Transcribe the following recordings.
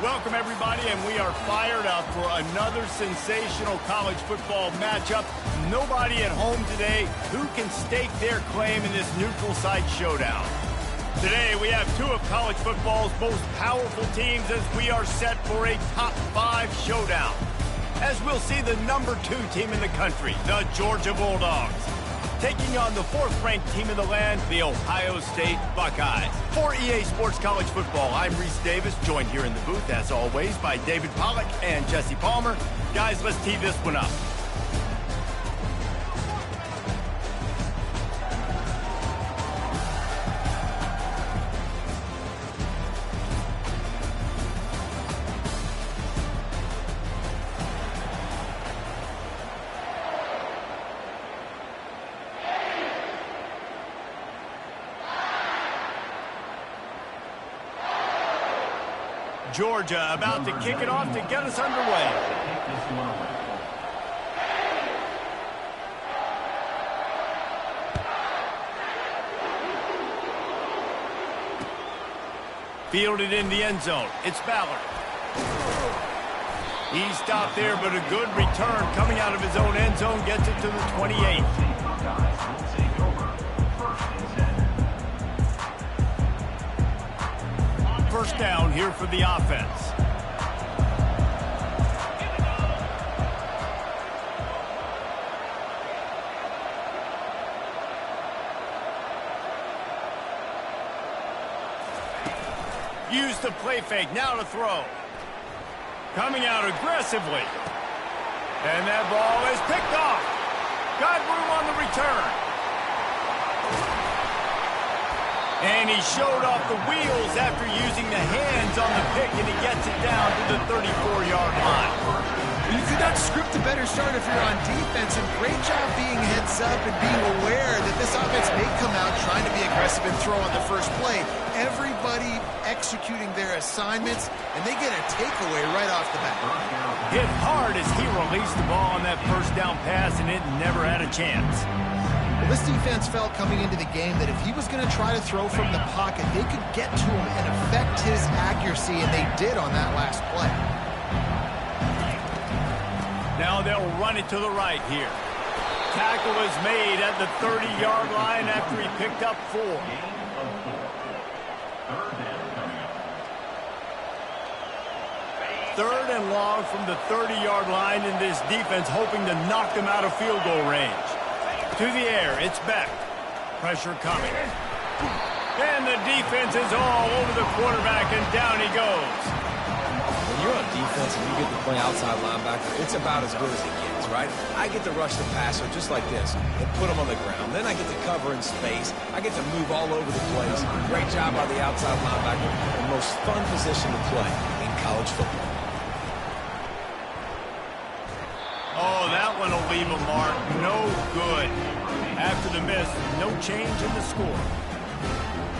Welcome, everybody, and we are fired up for another sensational college football matchup. Nobody at home today who can stake their claim in this neutral site showdown. Today, we have two of college football's most powerful teams as we are set for a top 5 showdown. As we'll see the number 2 team in the country, the Georgia Bulldogs, taking on the 4th-ranked team in the land, the Ohio State Buckeyes. For EA Sports College Football, I'm Reese Davis, joined here in the booth, as always, by David Pollack and Jesse Palmer. Guys, let's tee this one up. Georgia about to kick it off to get us underway. Fielded in the end zone. It's Ballard. He stopped there, but a good return coming out of his own end zone gets it to the 28. First down here for the offense. Use the play fake, now to throw. Coming out aggressively. And that ball is picked off. Got room on the return. And he showed off the wheels after using the hands on the pick, and he gets it down to the 34-yard line. You could not script a better start if you're on defense, and great job being heads up and being aware that this offense may come out trying to be aggressive and throw on the first play. Everybody executing their assignments, and they get a takeaway right off the bat. Hit hard as he released the ball on that first down pass, and it never had a chance. Well, this defense felt coming into the game that if he was going to try to throw from the pocket, they could get to him and affect his accuracy, and they did on that last play. Now they'll run it to the right here. Tackle is made at the 30-yard line after he picked up 4. Third and long from the 30-yard line, in this defense hoping to knock them out of field goal range. To the air, it's Beck. Pressure coming. And the defense is all over the quarterback, and down he goes. When you're on defense and you get to play outside linebacker, it's about as good as it gets, right? I get to rush the passer just like this and put him on the ground. Then I get to cover in space. I get to move all over the place. Great job by the outside linebacker. The most fun position to play in college football. Oh, that one will leave a mark. No good. After the miss, no change in the score.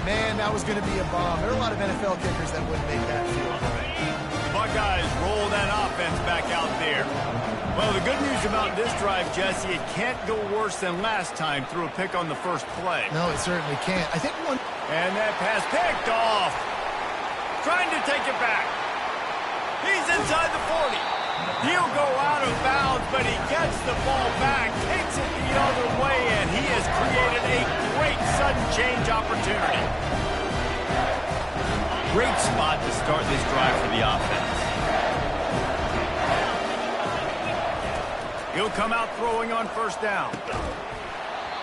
Man, that was going to be a bomb. There are a lot of NFL kickers that wouldn't make that field goal. The Buckeyes roll that offense back out there. Well, the good news about this drive, Jesse, it can't go worse than last time through a pick on the first play. No, it certainly can't. I think one... And that pass picked off. Trying to take it back. He's inside the 40. He'll go out of bounds, but he gets the ball back, takes it the other way, and he has created a great sudden change opportunity. Great spot to start this drive for the offense. He'll come out throwing on first down.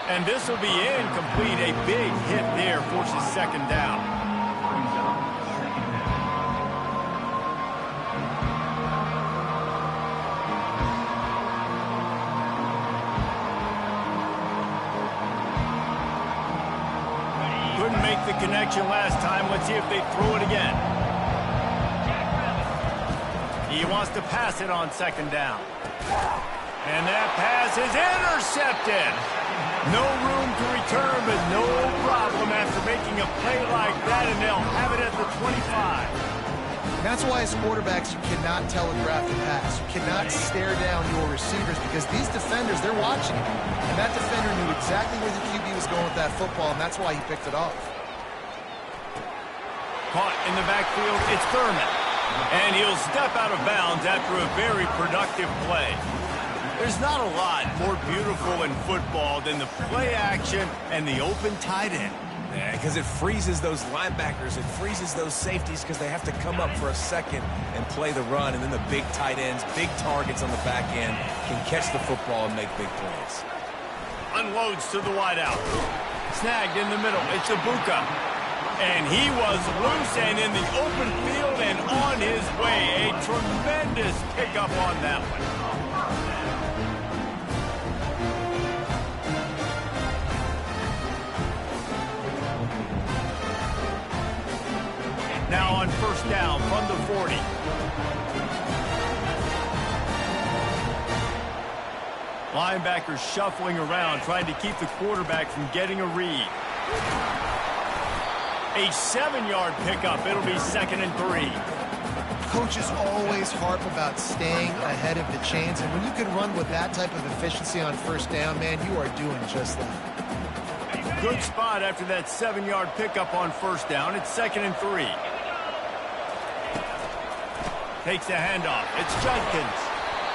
And this will be incomplete. A big hit there forces second down. The connection last time. Let's see if they throw it again. He wants to pass it on second down. And that pass is intercepted. No room to return, but no problem after making a play like that, and they'll have it at the 25. And that's why as quarterbacks you cannot telegraph the pass. You cannot stare down your receivers because these defenders, they're watching you. And that defender knew exactly where the QB was going with that football, and that's why he picked it off. Caught in the backfield, it's Thurman. And he'll step out of bounds after a very productive play. There's not a lot more beautiful in football than the play action and the open tight end. Yeah, because it freezes those linebackers. It freezes those safeties because they have to come up for a second and play the run. And then the big tight ends, big targets on the back end can catch the football and make big plays. Unloads to the wideout. Snagged in the middle. It's Ibuka. And he was loose and in the open field and on his way. A tremendous pickup on that one. Now on first down from the 40. Linebackers shuffling around, trying to keep the quarterback from getting a read. A 7-yard pickup. It'll be 2nd and 3. Coaches always harp about staying ahead of the chains, and when you can run with that type of efficiency on first down, man, you are doing just that. Good spot after that 7-yard pickup on first down. It's 2nd and 3. Takes the handoff. It's Judkins.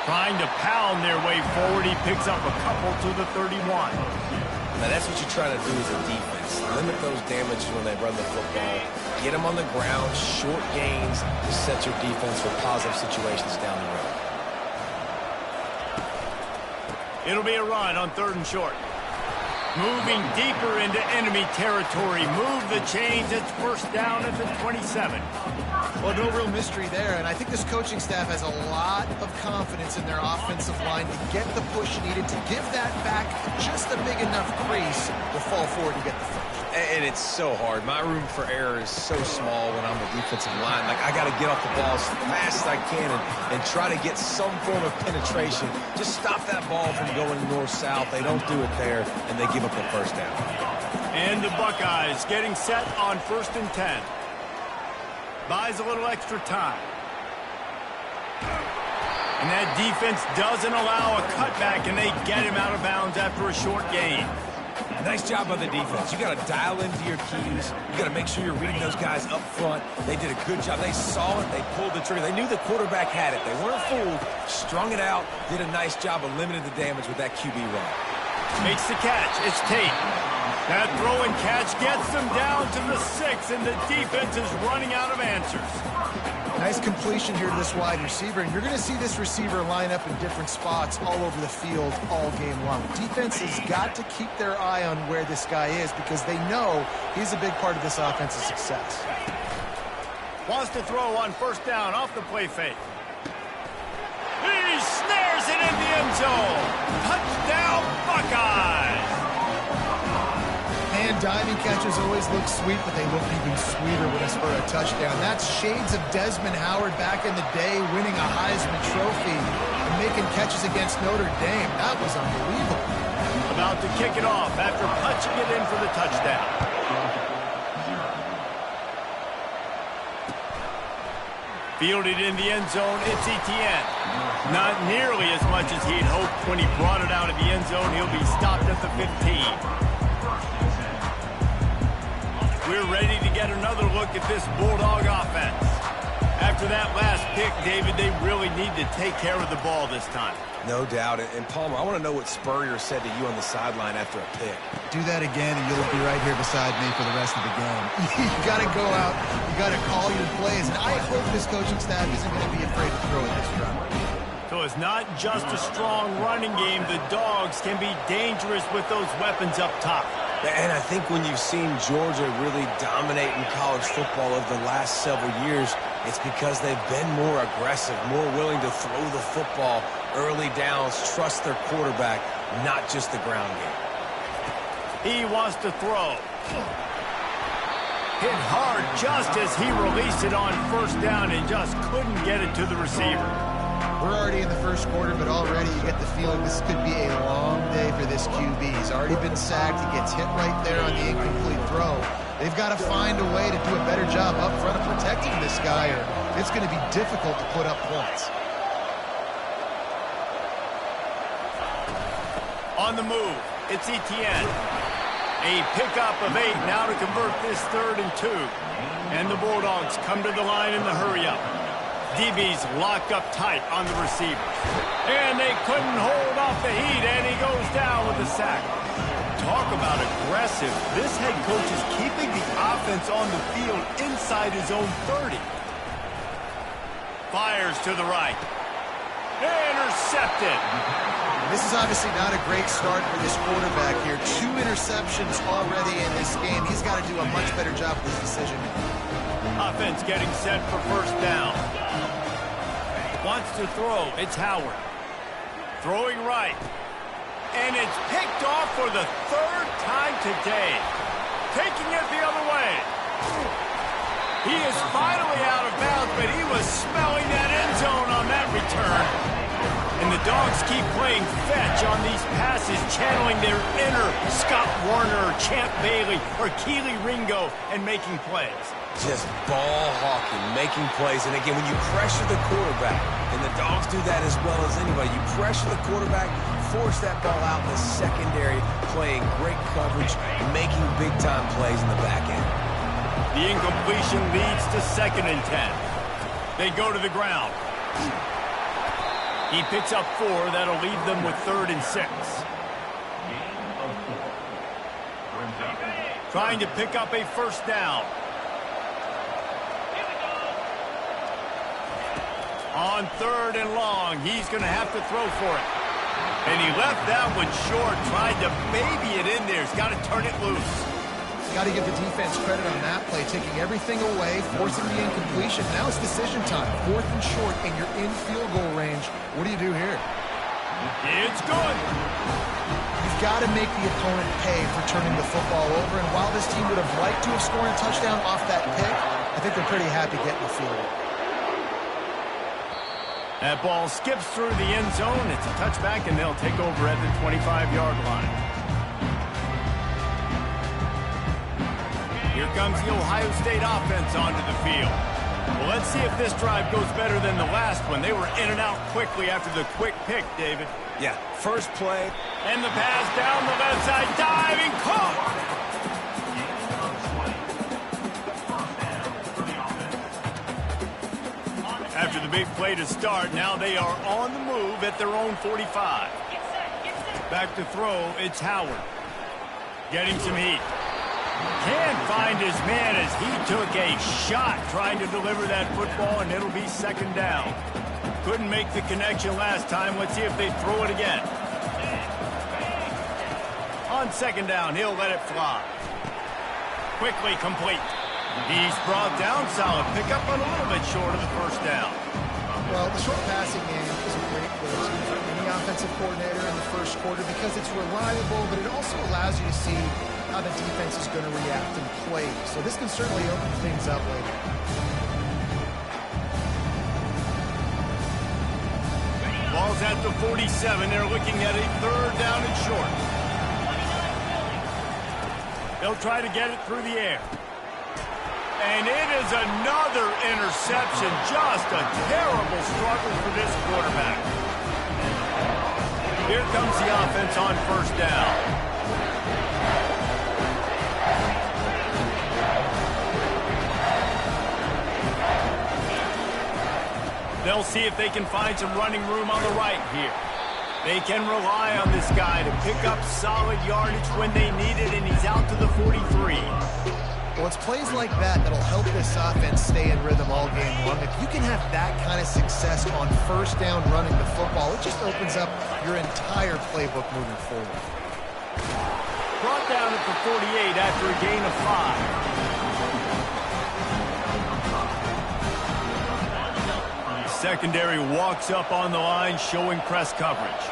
Trying to pound their way forward. He picks up a couple to the 31. Now, that's what you're trying to do as a defense. Limit those damages when they run the football. Get them on the ground, short gains to set your defense for positive situations down the road. It'll be a run on 3rd and short. Moving deeper into enemy territory. Move the chains. It's first down at the 27. Well, no real mystery there, and I think this coaching staff has a lot of confidence in their offensive line to get the push needed to give that back just a big enough crease to fall forward to get the first. And it's so hard. My room for error is so small when I'm the defensive line. Like, I got to get off the ball as fast as I can and try to get some form of penetration. Just stop that ball from going north-south. They don't do it there, and they give up the first down. And the Buckeyes getting set on 1st and 10. Buys a little extra time. And that defense doesn't allow a cutback, and they get him out of bounds after a short gain. Nice job by the defense. You got to dial into your keys. You got to make sure you're reading those guys up front. They did a good job. They saw it. They pulled the trigger. They knew the quarterback had it. They weren't fooled. Strung it out. Did a nice job of limiting the damage with that QB run. Makes the catch. It's Tate. That throw and catch gets them down to the 6, and the defense is running out of answers. Nice completion here to this wide receiver, and you're going to see this receiver line up in different spots all over the field all game long. Defense has got to keep their eye on where this guy is because they know he's a big part of this offense's success. Wants to throw on first down off the play fake. He snares it in the end zone. Touchdown, Buckeyes! Man, diving catches always look sweet, but they look even sweeter when it's for a touchdown. That's shades of Desmond Howard back in the day, winning a Heisman Trophy and making catches against Notre Dame. That was unbelievable. About to kick it off after punching it in for the touchdown. Fielded in the end zone, it's Etienne. Not nearly as much as he'd hoped when he brought it out of the end zone. He'll be stopped at the 15. We're ready to get another look at this Bulldog offense. After that last pick, David, they really need to take care of the ball this time. No doubt. And Palmer, I want to know what Spurrier said to you on the sideline after a pick. Do that again, and you'll be right here beside me for the rest of the game. You got to go out. You got to call your plays. And I hope this coaching staff isn't going to be afraid to throw at this run. So it's not just a strong running game. The Dogs can be dangerous with those weapons up top. And I think when you've seen Georgia really dominate in college football over the last several years, it's because they've been more aggressive, more willing to throw the football early downs, trust their quarterback, not just the ground game. He wants to throw. Hit hard just as he released it on first down and just couldn't get it to the receiver. We're already in the first quarter, but already you get the feeling this could be a long day for this QB. He's already been sacked. He gets hit right there on the incomplete throw. They've got to find a way to do a better job up front of protecting this guy, or it's going to be difficult to put up points. On the move, it's Etienne. A pickup of 8 now to convert this 3rd and 2. And the Bulldogs come to the line in the hurry-up. DB's locked up tight on the receiver. And they couldn't hold off the heat, and he goes down with a sack. Talk about aggressive. This head coach is keeping the offense on the field inside his own 30. Fires to the right. Intercepted. This is obviously not a great start for this quarterback here. 2 interceptions already in this game. He's got to do a much better job with his decision. Offense getting set for first down. Wants to throw. It's Howard. Throwing right. And it's picked off for the 3rd time today. Taking it the other way. He is finally out of bounds, but he was smelling that end zone on that return. And the Dogs keep playing fetch on these passes, channeling their inner Scott Warner, or Champ Bailey, or Keely Ringo, and making plays. Just ball hawking, making plays. And again, when you pressure the quarterback, and the Dogs do that as well as anybody, you pressure the quarterback, force that ball out in the secondary, playing great coverage, making big-time plays in the back end. The incompletion leads to 2nd and 10. They go to the ground. He picks up 4. That'll leave them with 3rd and 6. Trying to pick up a first down. On 3rd and long, he's going to have to throw for it. And he left that one short, tried to baby it in there. He's got to turn it loose. Got to give the defense credit on that play, taking everything away, forcing the incompletion. Now it's decision time. 4th and short, and you're in field goal range. What do you do here? It's good. You've got to make the opponent pay for turning the football over. And while this team would have liked to have scored a touchdown off that pick, I think they're pretty happy getting the field goal. That ball skips through the end zone. It's a touchback, and they'll take over at the 25-yard line. Here comes the Ohio State offense onto the field. Well, let's see if this drive goes better than the last one. They were in and out quickly after the quick pick, David. Yeah, first play. And the pass down the left side, diving, caught! After the big play to start, now they are on the move at their own 45. Back to throw, it's Howard. Getting some heat. Can't find his man as he took a shot trying to deliver that football, and it'll be 2nd down. Couldn't make the connection last time. Let's see if they throw it again. On 2nd down, he'll let it fly. Quickly complete. He's brought down, solid pickup, but a little bit short of the first down. Well, the short passing game is a great go-to for any offensive coordinator in the first quarter because it's reliable, but it also allows you to see how the defense is going to react and play. So this can certainly open things up later. Ball's at the 47. They're looking at a 3rd down and short. They'll try to get it through the air. And it is another interception. Just a terrible struggle for this quarterback. Here comes the offense on 1st down. They'll see if they can find some running room on the right here. They can rely on this guy to pick up solid yardage when they need it, and he's out to the 43. Well, it's plays like that that'll help this offense stay in rhythm all game long. If you can have that kind of success on 1st down running the football, it just opens up your entire playbook moving forward. Brought down at the 48 after a gain of 5. Secondary walks up on the line, showing press coverage.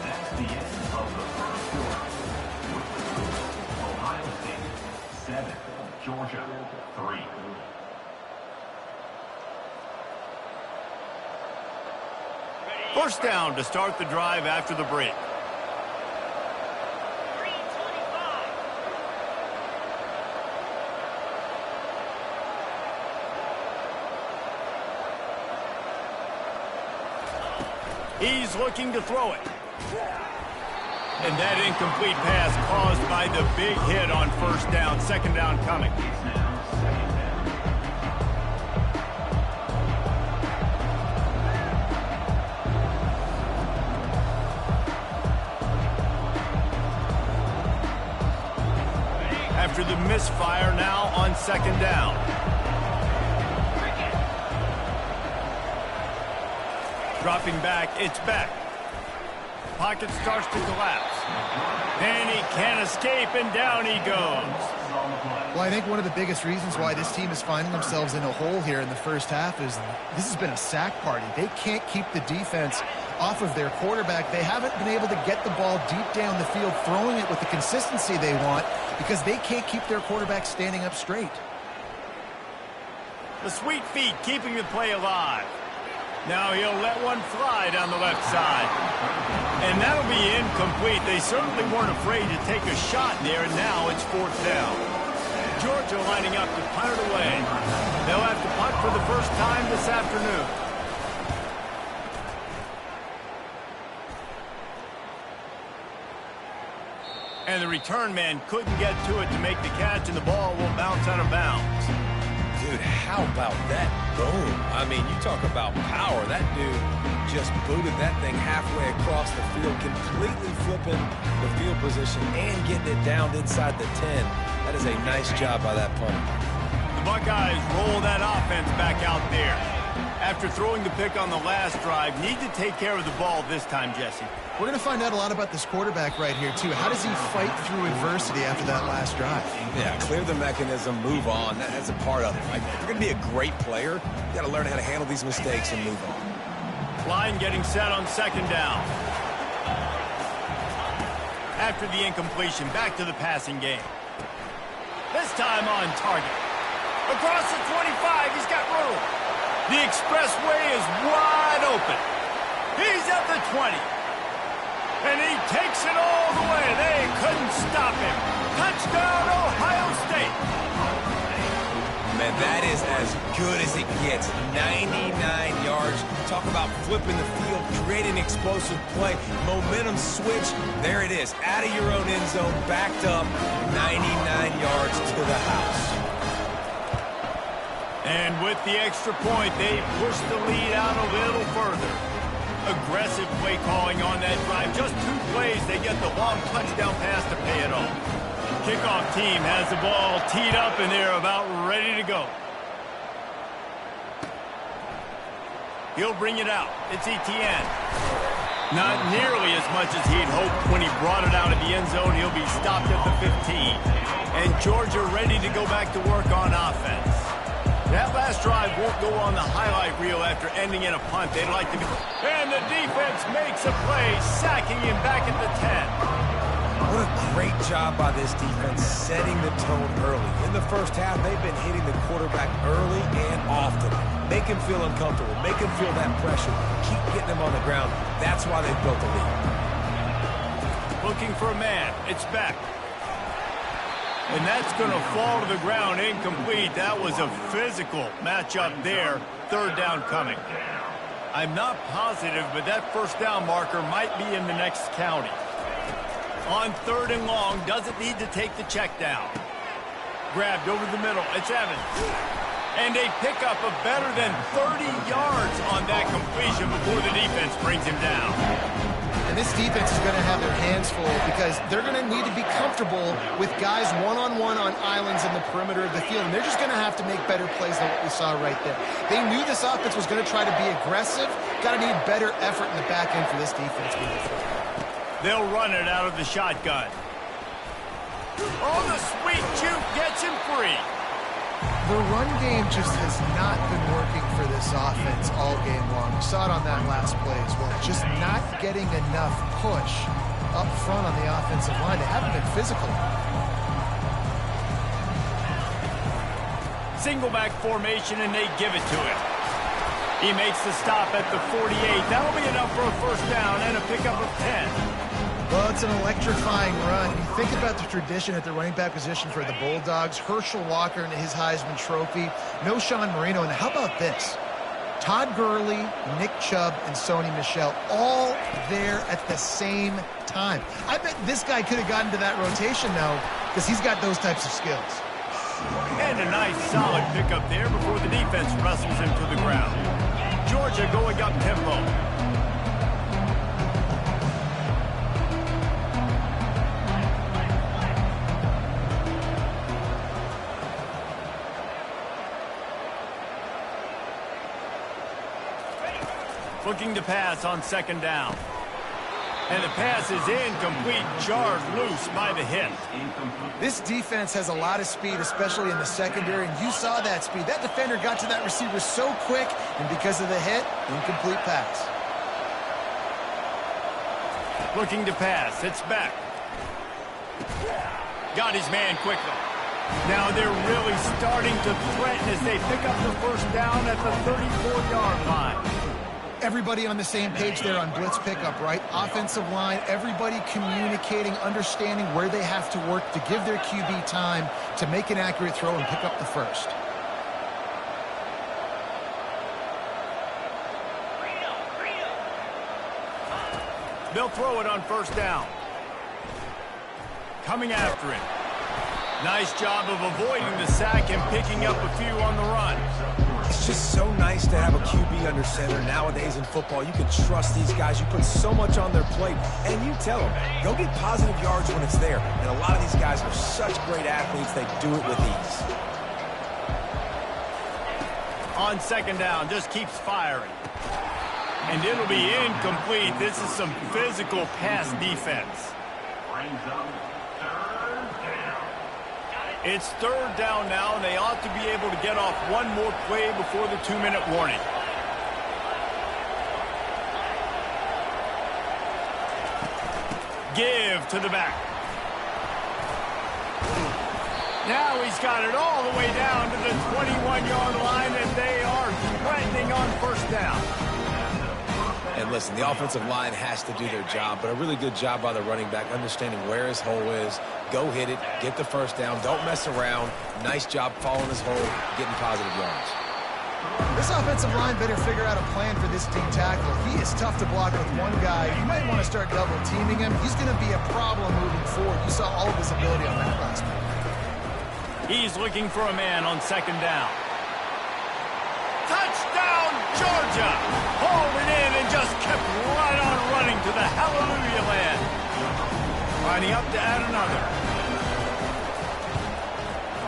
That's the end of the first quarter. Ohio State 7, Georgia 3. First down to start the drive after the break. He's looking to throw it. And that incomplete pass caused by the big hit on first down. Second down coming. After the misfire, now on second down. Dropping back, it's back. Pocket starts to collapse. And he can't escape, and down he goes. Well, I think one of the biggest reasons why this team is finding themselves in a hole here in the first half is this has been a sack party. They can't keep the defense off of their quarterback. They haven't been able to get the ball deep down the field, throwing it with the consistency they want, because they can't keep their quarterback standing up straight. The sweet feet keeping the play alive. Now he'll let one fly down the left side. And that'll be incomplete. They certainly weren't afraid to take a shot there, and now it's fourth down. Georgia lining up to punt it away. They'll have to punt for the first time this afternoon. And the return man couldn't get to it to make the catch, and the ball will bounce out of bounds. Dude, how about that boom? I mean, you talk about power. That dude just booted that thing halfway across the field, completely flipping the field position and getting it down inside the 10. That is a nice job by that punter. The Buckeyes roll that offense back out there. After throwing the pick on the last drive, need to take care of the ball this time, Jesse. We're going to find out a lot about this quarterback right here, too. How does he fight through adversity after that last drive? Yeah, clear the mechanism, move on. That's a part of it. Like, if you're going to be a great player, you got to learn how to handle these mistakes and move on. Line getting set on second down. After the incompletion, back to the passing game. This time on target. Across the 25, he's got room. The expressway is wide open. He's at the 20. And he takes it all the way. They couldn't stop him. Touchdown, Ohio State. Man, that is as good as it gets. 99 yards. Talk about flipping the field, creating an explosive play. Momentum switch. There it is. Out of your own end zone, backed up. 99 yards to the house. And with the extra point, they push the lead out a little further. Aggressive play calling on that drive. Just 2 plays, they get the long touchdown pass to pay it off. Kickoff team has the ball teed up, and they're about ready to go. He'll bring it out. It's Etienne. Not nearly as much as he'd hoped when he brought it out of the end zone. He'll be stopped at the 15. And Georgia ready to go back to work on offense. That last drive won't go on the highlight reel after ending in a punt. They'd like to go. And the defense makes a play, sacking him back at the 10. What a great job by this defense setting the tone early. In the first half, they've been hitting the quarterback early and often. Make him feel uncomfortable. Make him feel that pressure. Keep getting him on the ground. That's why they've built the lead. Looking for a man. It's back. And that's going to fall to the ground incomplete. That was a physical matchup there. Third down coming. I'm not positive, but that first down marker might be in the next county. On third and long, doesn't need to take the check down. Grabbed over the middle. It's Evans. And they pick up a better than 30 yards on that completion before the defense brings him down. And this defense is going to have their hands full because they're going to need to be comfortable with guys one-on-one on islands in the perimeter of the field. And they're just going to have to make better plays than what we saw right there. They knew this offense was going to try to be aggressive. Got to need better effort in the back end for this defense moving forward. They'll run it out of the shotgun. Oh, the sweet juke gets him free. The run game just has not been working for this offense all game long. We saw it on that last play as well. Just not getting enough push up front on the offensive line. They haven't been physical. Single back formation, and they give it to him. He makes the stop at the 48. That'll be enough for a first down and a pickup of 10. Well, it's an electrifying run. You think about the tradition at the running back position for the Bulldogs. Herschel Walker and his Heisman Trophy. No Sean Marino. And how about this? Todd Gurley, Nick Chubb, and Sony Michel all there at the same time. I bet this guy could have gotten to that rotation, though, because he's got those types of skills. And a nice, solid pickup there before the defense wrestles him to the ground. Georgia going up tempo. Looking to pass on second down. And the pass is incomplete, jarred loose by the hit. This defense has a lot of speed, especially in the secondary, and you saw that speed. That defender got to that receiver so quick, and because of the hit, incomplete pass. Looking to pass, it's back. Got his man quickly. Now they're really starting to threaten as they pick up the first down at the 34-yard line. Everybody on the same page there on blitz pickup, right? Offensive line, everybody communicating, understanding where they have to work to give their QB time to make an accurate throw and pick up the first. They'll throw it on first down. Coming after him. Nice job of avoiding the sack and picking up a few on the run. It's just so nice to have a QB under center. Nowadays in football, you can trust these guys. You put so much on their plate, and you tell them, go get positive yards when it's there. And a lot of these guys are such great athletes, they do it with ease. On second down, just keeps firing. And it'll be incomplete. This is some physical pass defense. It's third down now, and they ought to be able to get off one more play before the 2-minute warning. Give to the back. Now he's got it all the way down to the 21-yard line, and they are threatening on first down. And listen, the offensive line has to do their job, but a really good job by the running back, understanding where his hole is. Go hit it, get the first down, don't mess around. Nice job following his hole, getting positive yards. This offensive line better figure out a plan for this D tackle. He is tough to block with one guy. You might want to start double teaming him. He's going to be a problem moving forward. You saw all of his ability on that last one. He's looking for a man on second down. Touchdown, Georgia! Hauled it in and just kept right on running to the hallelujah land. Lining up to add another.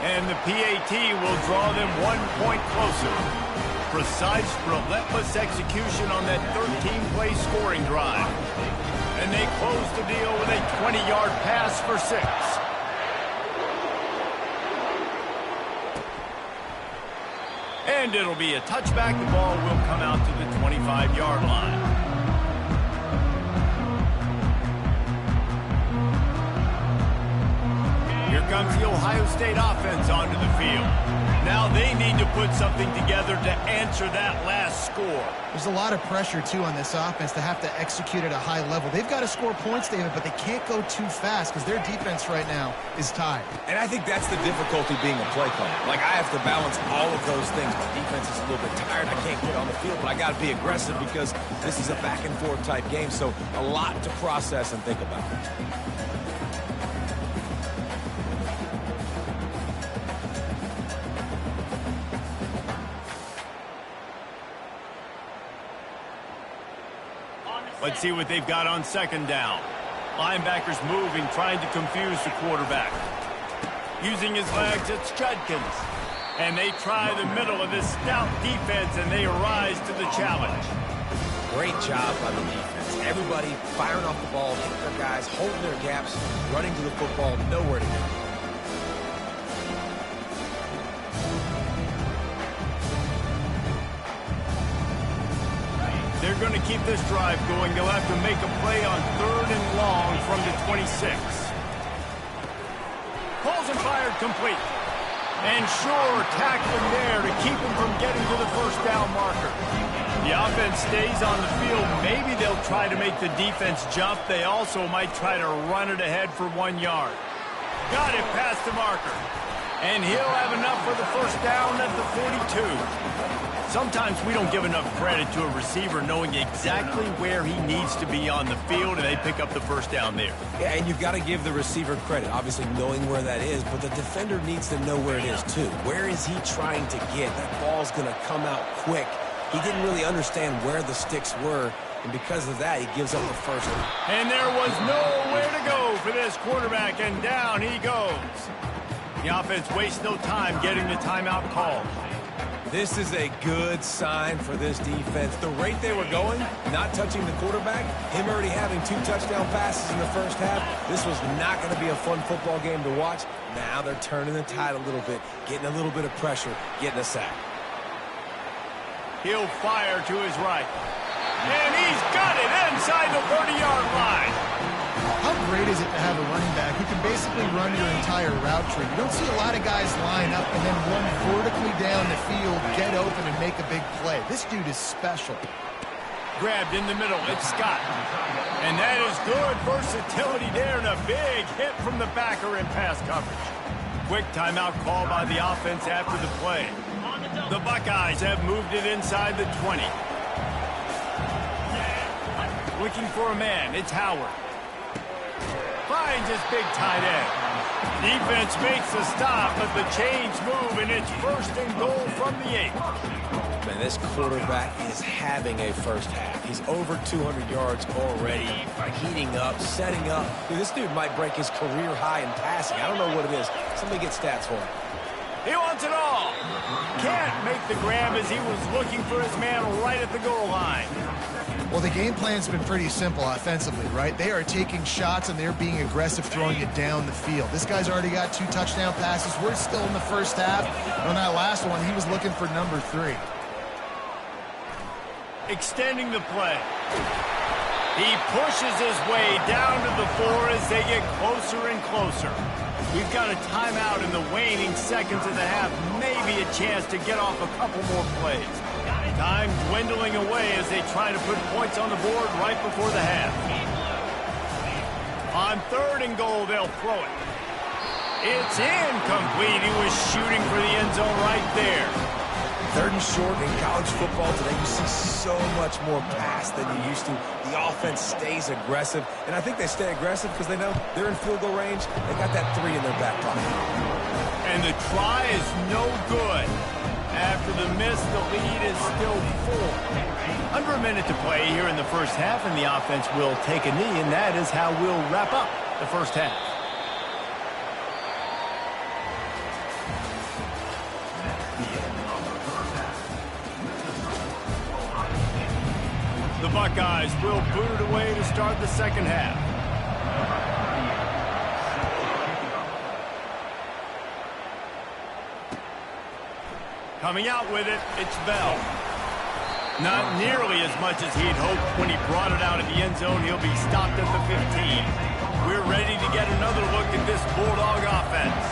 And the PAT will draw them 1 point closer. Precise, relentless execution on that 13-play scoring drive. And they close the deal with a 20-yard pass for 6. And it'll be a touchback. The ball will come out to the 25-yard line. Here comes the Ohio State offense onto the field. Now they need to put something together to answer that last score. There's a lot of pressure, too, on this offense to have to execute at a high level. They've got to score points, David, but they can't go too fast because their defense right now is tired. And I think that's the difficulty being a play caller. Like, I have to balance all of those things. My defense is a little bit tired. I can't get on the field, but I got to be aggressive because this is a back-and-forth type game, so a lot to process and think about. Let's see what they've got on second down. Linebackers moving, trying to confuse the quarterback. Using his legs, it's Judkins. And they try the middle of this stout defense, and they rise to the challenge. Great job by the defense. Everybody firing off the ball, hitting their guys, holding their gaps, running to the football, nowhere to go. They're going to keep this drive going. They'll have to make a play on 3rd and long from the 26. Pulls and fired complete. And Shore tacked him there to keep him from getting to the first down marker. The offense stays on the field. Maybe they'll try to make the defense jump. They also might try to run it ahead for 1 yard. Got it past the marker. And he'll have enough for the first down at the 42. Sometimes we don't give enough credit to a receiver knowing exactly where he needs to be on the field, and they pick up the first down there. Yeah, and you've got to give the receiver credit, obviously knowing where that is, but the defender needs to know where it is too. Where is he trying to get? That ball's going to come out quick. He didn't really understand where the sticks were, and because of that, he gives up the first one. And there was nowhere to go for this quarterback, and down he goes. The offense wastes no time getting the timeout called. This is a good sign for this defense. The rate they were going, not touching the quarterback, him already having 2 touchdown passes in the first half, this was not going to be a fun football game to watch. Now they're turning the tide a little bit, getting a little bit of pressure, getting a sack. He'll fire to his right. And he's got it inside the 30-yard line. How great is it to have a running back who can basically run your entire route tree? You don't see a lot of guys line up and then run vertically down the field, get open, and make a big play. This dude is special. Grabbed in the middle, it's Scott. And that is good versatility there, and a big hit from the backer in pass coverage. Quick timeout call by the offense after the play. The Buckeyes have moved it inside the 20. Looking for a man, it's Howard. Finds his big tight end. Defense makes a stop, but the chains move, and it's 1st and goal from the 8. Man, this quarterback is having a first half. He's over 200 yards already, heating up, setting up. Dude, this dude might break his career high in passing. I don't know what it is. Somebody get stats for him. He wants it all. Can't make the grab as he was looking for his man right at the goal line. Well, the game plan's been pretty simple offensively, right? They are taking shots, and they're being aggressive, throwing it down the field. This guy's already got 2 touchdown passes. We're still in the first half. On that last one, he was looking for number 3. Extending the play. He pushes his way down to the 4 as they get closer and closer. We've got a timeout in the waning seconds of the half. Maybe a chance to get off a couple more plays. Time dwindling away as they try to put points on the board right before the half. On 3rd and goal, they'll throw it. It's incomplete. He was shooting for the end zone right there. 3rd and short in college football today, you see so much more pass than you used to. The offense stays aggressive, and I think they stay aggressive because they know they're in field goal range. They got that 3 in their back pocket. And the try is no good. After the miss, the lead is still 4. Under a minute to play here in the first half, and the offense will take a knee, and that is how we'll wrap up the first half. The Buckeyes will boot it away to start the second half. Coming out with it, it's Bell. Not nearly as much as he'd hoped when he brought it out of the end zone. He'll be stopped at the 15. We're ready to get another look at this Bulldog offense.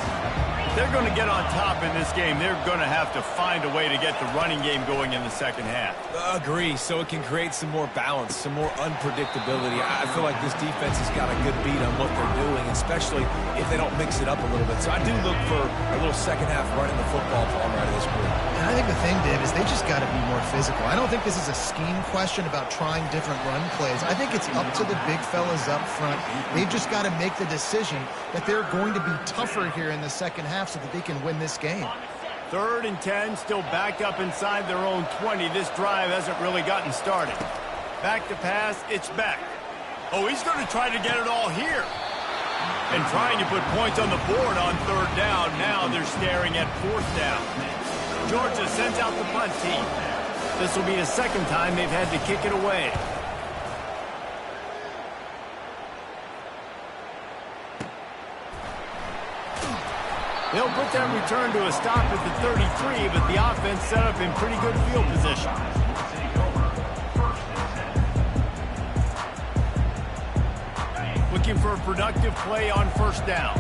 They're going to get on top in this game. They're going to have to find a way to get the running game going in the second half. Agree, so it can create some more balance, some more unpredictability. I feel like this defense has got a good beat on what they're doing, especially if they don't mix it up a little bit. So I do look for a little second half running the football from out of this group. And I think the thing, Dave, is they just got to be more physical. I don't think this is a scheme question about trying different run plays. I think it's up to the big fellas up front. They've just got to make the decision that they're going to be tougher here in the second half so that they can win this game. 3rd and 10, still backed up inside their own 20. This drive hasn't really gotten started. Back to pass, it's Beck. Oh, he's going to try to get it all here. And trying to put points on the board on 3rd down. Now they're staring at 4th down. Georgia sends out the punt team. This will be the second time they've had to kick it away. They'll put that return to a stop at the 33, but the offense set up in pretty good field position. Looking for a productive play on 1st down.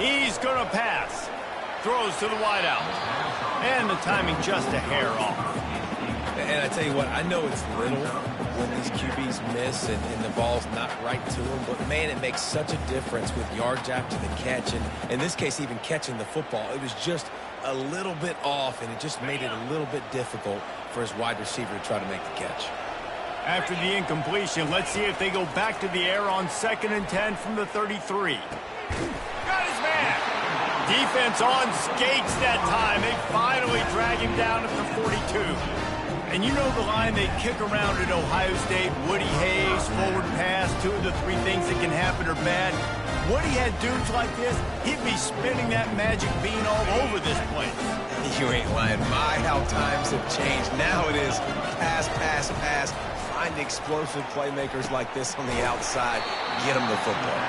He's going to pass. Throws to the wideout. And the timing just a hair off. And I tell you what, I know it's little when these QBs miss and the ball's not right to them, but man, it makes such a difference with yards after the catch, and in this case, even catching the football. It was just a little bit off, and it just made it a little bit difficult for his wide receiver to try to make the catch. After the incompletion, let's see if they go back to the air on 2nd and 10 from the 33. Got his man. Defense on skates that time. They finally drag him down at the 42. And you know the line they kick around at Ohio State, Woody Hayes, forward pass, 2 of the 3 things that can happen are bad. Woody had dudes like this, he'd be spinning that magic bean all over this place. You ain't lying. My, how times have changed. Now it is pass, pass, pass. Find explosive playmakers like this on the outside. Get them the football.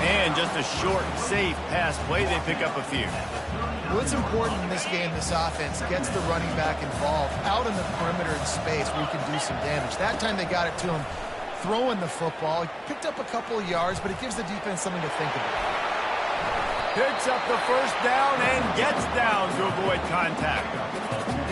And just a short, safe pass play, they pick up a few. What's important in this game, this offense gets the running back involved out in the perimeter in space where he can do some damage. That time they got it to him throwing the football. He picked up a couple of yards, but it gives the defense something to think about. Picks up the first down and gets down to avoid contact.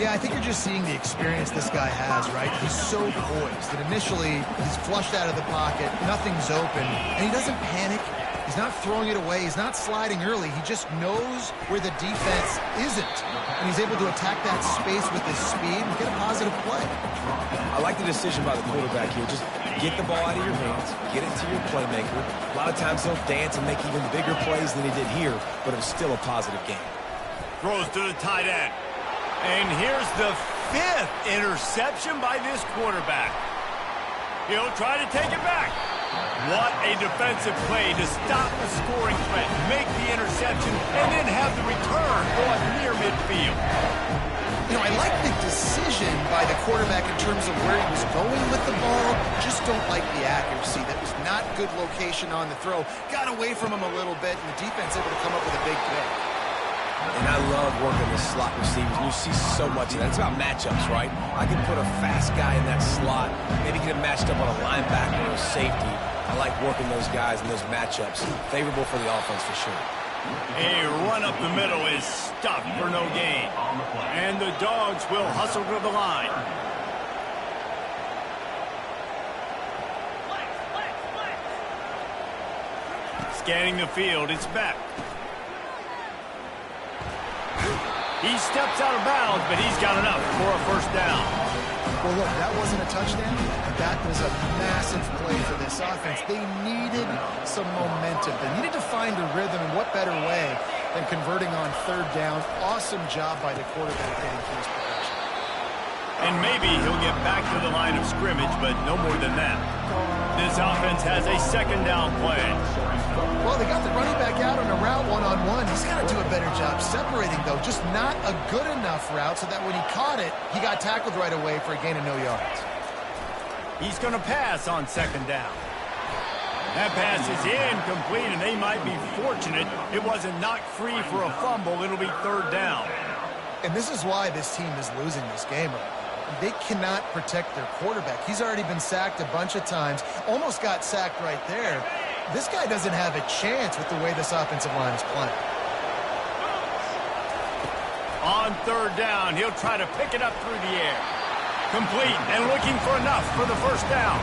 Yeah, I think you're just seeing the experience this guy has, right? He's so poised that initially he's flushed out of the pocket, nothing's open, and he doesn't panic. He's not throwing it away. He's not sliding early. He just knows where the defense isn't, and he's able to attack that space with his speed and get a positive play. I like the decision by the quarterback here. Just get the ball out of your hands, get it to your playmaker. A lot of times he'll dance and make even bigger plays than he did here, but it was still a positive game. Throws to the tight end. And here's the 5th interception by this quarterback. He'll try to take it back. What a defensive play to stop the scoring threat, make the interception, and then have the return go up near midfield. You know, I like the decision by the quarterback in terms of where he was going with the ball. Just don't like the accuracy. That was not good location on the throw. Got away from him a little bit, and the defense able to come up with a big pick. And I love working the slot receivers. You see so much of that. It's about matchups, right? I can put a fast guy in that slot, maybe get him matched up on a linebacker or a safety. I like working those guys in those matchups. Favorable for the offense for sure. A run up the middle is stuffed for no gain. And the Dogs will hustle to the line. Scanning the field, it's Beck. He steps out of bounds, but he's got enough for a first down. Well, look, that wasn't a touchdown. That was a massive play for this offense. They needed some momentum. They needed to find a rhythm, and what better way than converting on 3rd down. Awesome job by the quarterback getting through his progression. And maybe he'll get back to the line of scrimmage, but no more than that. This offense has a 2nd down play. Well, they got the running back out on a route one-on-one. He's got to do a better job separating, though. Just not a good enough route so that when he caught it, he got tackled right away for a gain of no yards. He's going to pass on 2nd down. That pass is incomplete, and they might be fortunate it wasn't knocked free for a fumble. It'll be 3rd down. And this is why this team is losing this game right now. They cannot protect their quarterback. He's already been sacked a bunch of times. Almost got sacked right there. This guy doesn't have a chance with the way this offensive line is playing. On 3rd down, he'll try to pick it up through the air. Complete and looking for enough for the first down.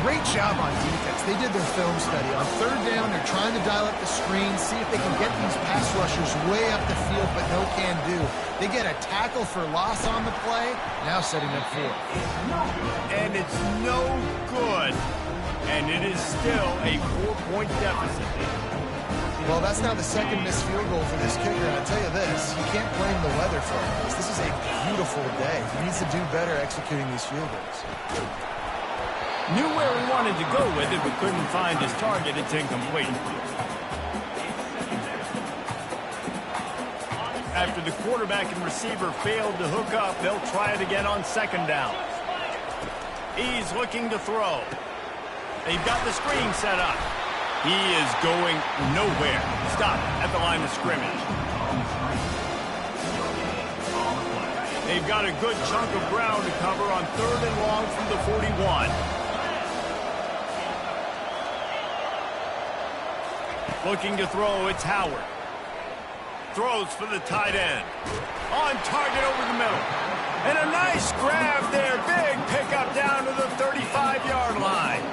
Great job on defense. They did their film study. On 3rd down, they're trying to dial up the screen, see if they can get these pass rushers way up the field, but no can do. They get a tackle for loss on the play, now setting up 4th. And it's no good. And it is still a 4-point deficit. Well, that's now the 2nd missed field goal for this kicker, and I'll tell you this, you can't blame the weather for all this. This is a beautiful day. He needs to do better executing these field goals. Knew where he wanted to go with it, but couldn't find his target. It's incomplete. After the quarterback and receiver failed to hook up, they'll try it again on 2nd down. He's looking to throw. They've got the screen set up. He is going nowhere. Stop at the line of scrimmage. They've got a good chunk of ground to cover on 3rd and long from the 41. Looking to throw, it's Howard. Throws for the tight end. On target over the middle. And a nice grab there. Big pickup down to the 35-yard line.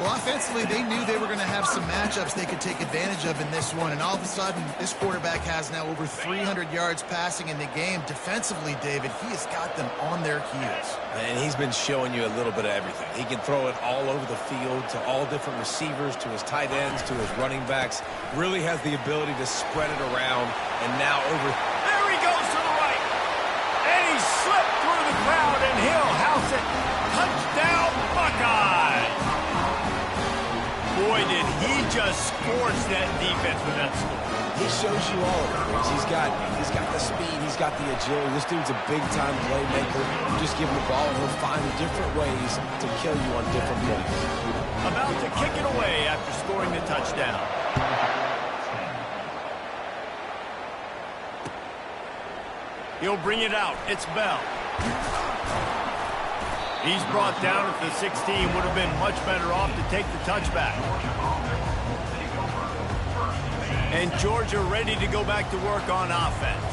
Well, offensively, they knew they were going to have some matchups they could take advantage of in this one, and all of a sudden, this quarterback has now over 300 yards passing in the game. Defensively, David, he has got them on their heels. And he's been showing you a little bit of everything. He can throw it all over the field to all different receivers, to his tight ends, to his running backs. Really has the ability to spread it around, and now over... There he goes to the right. And he slipped through the crowd, and he'll house it. Touchdown, Buckeyes! Boy, did he just scorch that defense with that score. He shows you all of it. He's got the speed. He's got the agility. This dude's a big-time playmaker. You just give him the ball, and he'll find different ways to kill you on different plays. About to kick it away after scoring the touchdown. He'll bring it out. It's Bell. He's brought down at the 16. Would have been much better off to take the touchback. And Georgia ready to go back to work on offense.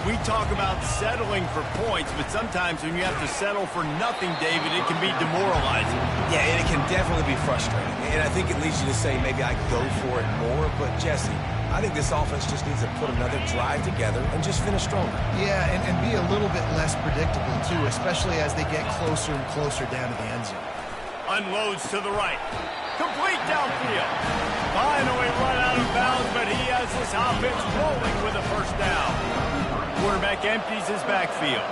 We talk about settling for points, but sometimes when you have to settle for nothing, David, it can be demoralizing. Yeah, and it can definitely be frustrating. And I think it leads you to say maybe I go for it more. But, Jesse, I think this offense just needs to put another drive together and just finish stronger. Yeah, and be a little bit less predictable, too, especially as they get closer and closer down to the end zone. Unloads to the right. Complete downfield. Finally run out of bounds, but he has his offense rolling with a first down. Quarterback empties his backfield.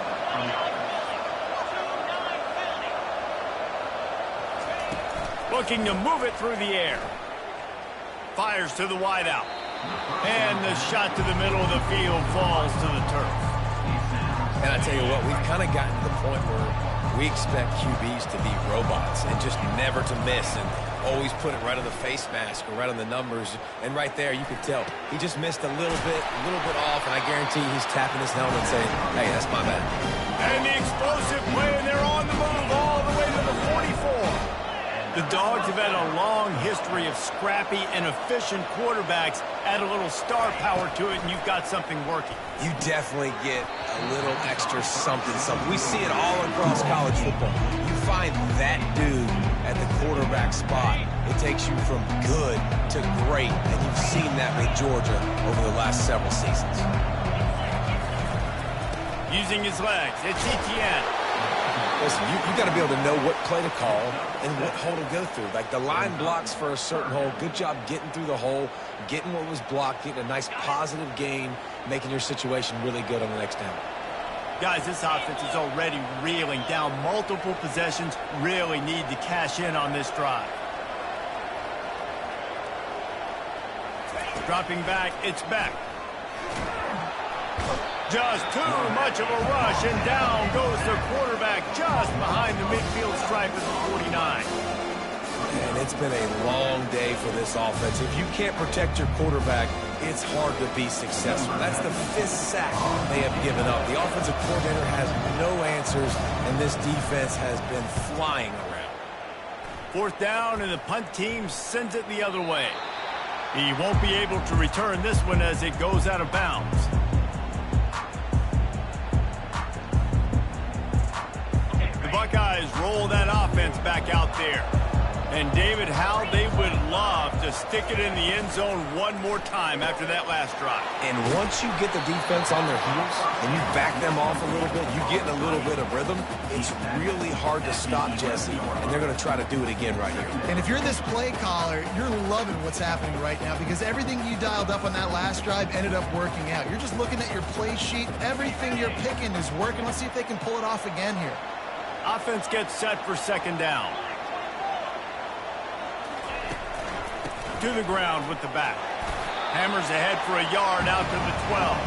Looking to move it through the air. Fires to the wideout. And the shot to the middle of the field falls to the turf. And I tell you what, we've kind of gotten to the point where we expect QBs to be robots and just never to miss and always put it right on the face mask or right on the numbers. And right there, you could tell he just missed a little bit off, and I guarantee he's tapping his helmet saying, hey, that's my bad. And the explosive play, and they're on the move all the way to the 44. The Dogs have had a long history of scrappy and efficient quarterbacks. Add a little star power to it, and you've got something working. You definitely get a little extra something. We see it all across college football. You find that dude at the quarterback spot. It takes you from good to great, and you've seen that with Georgia over the last several seasons. Using his legs, it's Etienne. Listen, you got to be able to know what play to call and what hole to go through. Like the line blocks for a certain hole. Good job getting through the hole, getting what was blocked, getting a nice positive gain, making your situation really good on the next down. Guys, this offense is already reeling down multiple possessions. Really need to cash in on this drive. Dropping back, it's back. Just too much of a rush, and down goes the quarterback just behind the midfield stripe of the 49. And it's been a long day for this offense. If you can't protect your quarterback, it's hard to be successful. That's the 5th sack they have given up. The offensive coordinator has no answers, and this defense has been flying around. 4th down, and the punt team sends it the other way. He won't be able to return this one as it goes out of bounds. Buckeyes roll that offense back out there. And David, how they would love to stick it in the end zone one more time after that last drive. And once you get the defense on their heels and you back them off a little bit, you get in a little bit of rhythm, it's really hard to stop Jesse, and they're going to try to do it again right here. And if you're this play caller, you're loving what's happening right now because everything you dialed up on that last drive ended up working out. You're just looking at your play sheet. Everything you're picking is working. Let's see if they can pull it off again here. Offense gets set for 2nd down. To the ground with the back. Hammers ahead for a yard out to the 12.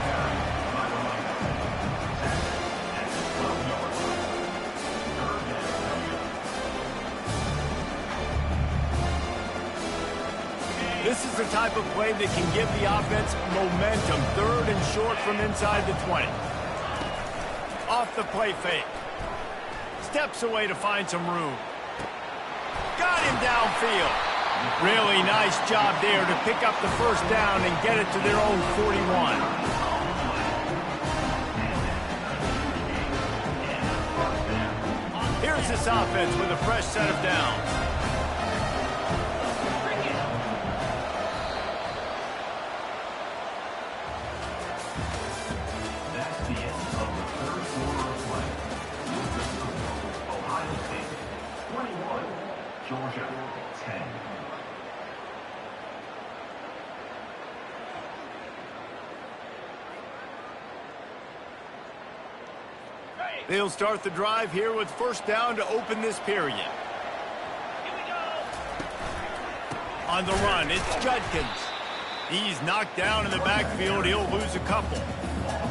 This is the type of play that can give the offense momentum. 3rd and short from inside the 20. Off the play fake. Steps away to find some room. Got him downfield. Really nice job there to pick up the 1st down and get it to their own 41. this offense with a fresh set of downs. That's the end of the third quarter of play. Ohio State 21, Georgia 10. They'll start the drive here with first down to open this period. On the run, it's Judkins. He's knocked down in the backfield. He'll lose a couple.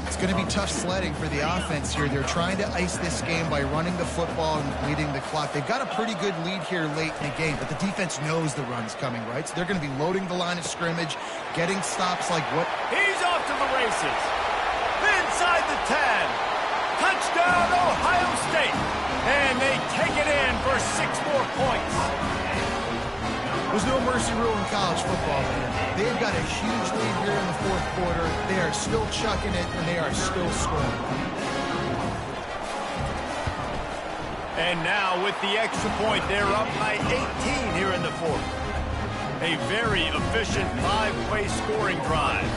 It's going to be tough sledding for the offense here. They're trying to ice this game by running the football and bleeding the clock. They've got a pretty good lead here late in the game, but the defense knows the run's coming, right? So they're going to be loading the line of scrimmage, getting stops like what? He's off to the races. Inside the 10. Touchdown, Ohio State. And they take it in for 6 more points. There's no mercy rule in college football, man. They've got a huge lead here in the fourth quarter. They are still chucking it, and they are still scoring. And now with the extra point, they're up by 18 here in the fourth. A very efficient 5-play scoring drive.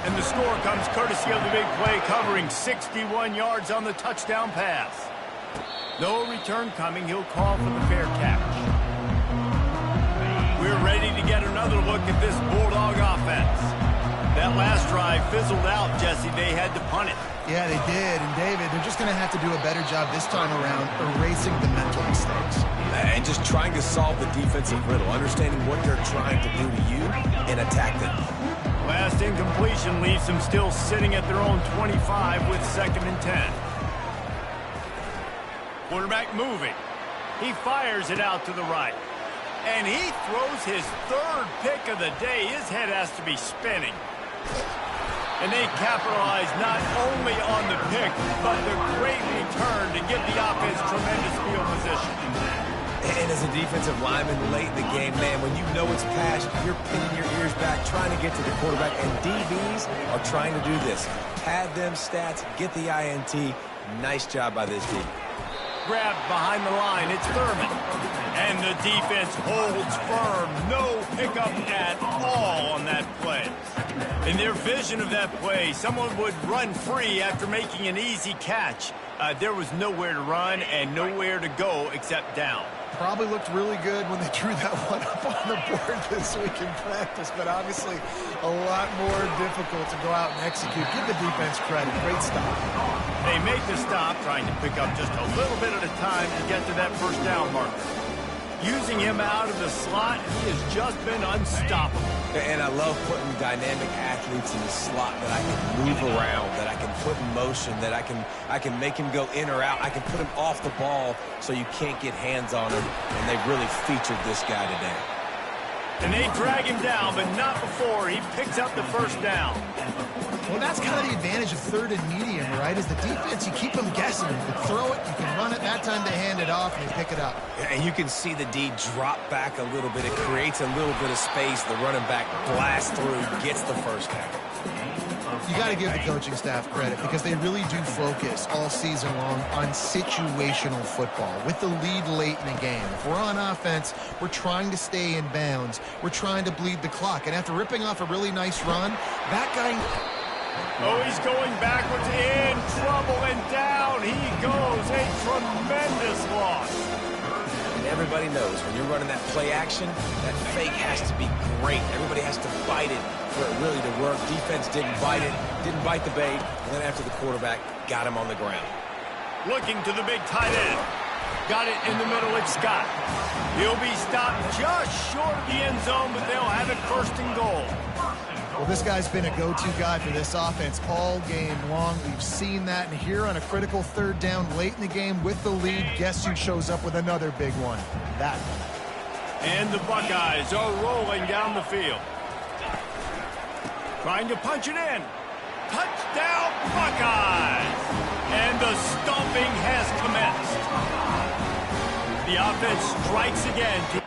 And the score comes courtesy of the big play, covering 61 yards on the touchdown pass. No return coming. He'll call for the fair catch. We're ready to get another look at this Bulldog offense. That last drive fizzled out, Jesse. They had to punt it. Yeah, they did. And, David, they're just going to have to do a better job this time around erasing the mental mistakes. And just trying to solve the defensive riddle, understanding what they're trying to do to you and attack them. Last incompletion leaves them still sitting at their own 25 with 2nd and 10. Quarterback moving. He fires it out to the right. And he throws his 3rd pick of the day. His head has to be spinning. And they capitalize not only on the pick, but the great return to give the offense tremendous field position. And as a defensive lineman late in the game, man, when you know it's past, you're pinning your ears back, trying to get to the quarterback. And DBs are trying to do this. Pad them stats, get the INT. Nice job by this D. Grabbed behind the line, it's Thurman. And the defense holds firm. No pickup at all on that play. In their vision of that play, someone would run free after making an easy catch. There was nowhere to run and nowhere to go except down. Probably looked really good when they drew that one up on the board this week in practice, but obviously a lot more difficult to go out and execute. Give the defense credit. Great stop. They make the stop, trying to pick up just a little bit at a time to get to that first down marker. Using him out of the slot, he has just been unstoppable. And I love putting dynamic athletes in the slot that I can move around, that I can put in motion, that I can make him go in or out. I can put him off the ball so you can't get hands on him. And they really featured this guy today. And they drag him down, but not before he picks up the first down. Well, that's kind of the advantage of 3rd and medium, right? Is the defense, you keep them guessing. You can throw it, you can run it. That time they hand it off and they pick it up. And you can see the D drop back a little bit. It creates a little bit of space. The running back blasts through, gets the first down. You got to give the coaching staff credit because they really do focus all season long on situational football with the lead late in the game. If we're on offense, we're trying to stay in bounds. We're trying to bleed the clock. And after ripping off a really nice run, that guy... Oh, he's going backwards, in trouble, and down he goes. A tremendous loss. And everybody knows when you're running that play action, that fake has to be great. Everybody has to bite it for it really to work. Defense didn't bite it, didn't bite the bait, and then after the quarterback got him on the ground. Looking to the big tight end. Got it in the middle, it's Scott. He'll be stopped just short of the end zone, but they'll have it 1st and goal. Well, this guy's been a go-to guy for this offense all game long. We've seen that, and here on a critical 3rd down late in the game with the lead, guess who shows up with another big one? That one. And the Buckeyes are rolling down the field. Trying to punch it in. Touchdown, Buckeyes! And the stomping has commenced. The offense strikes again to